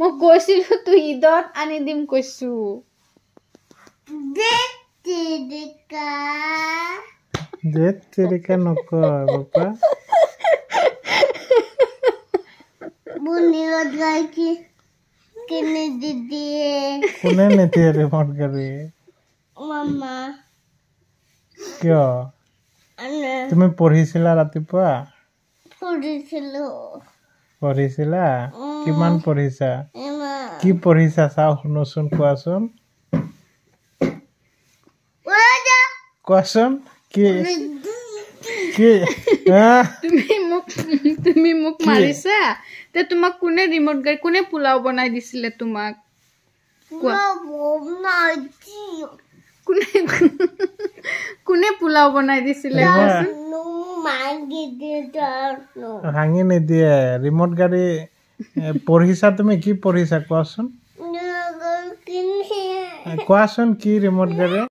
মই কৈছিলো তুই ঈদত আনি দিম কৈছো জেত তেৰিকা নকয় বাপা বুনিয়ত গাই কি কিনে দিদিয়ে কোনে নিদিয়ে ৰিমট গাড়ী মামা কিয় আনে তুমি পঢ়িছিলা ৰাতিপুৱা পঢ়িছিলা কিমান পঢ়িছা কি পঢ়িছা চাও শুনোচোন কোৱাচোন কোৱাচোন কি কি তুমি মোক মাৰিছা তে তোমাক কোনে ৰিমট গাড়ী কোনে পোলাও বনাই দিছিলে তোমাক কোনে পোলাও বনাই দিছিলে ভাঙি নিদিয়ে ৰিমট গাড়ী পঢ়িছা তুমি কি পঢ়িছা কোৱাচোন কোৱাচোন কি ৰিমট গাড়ী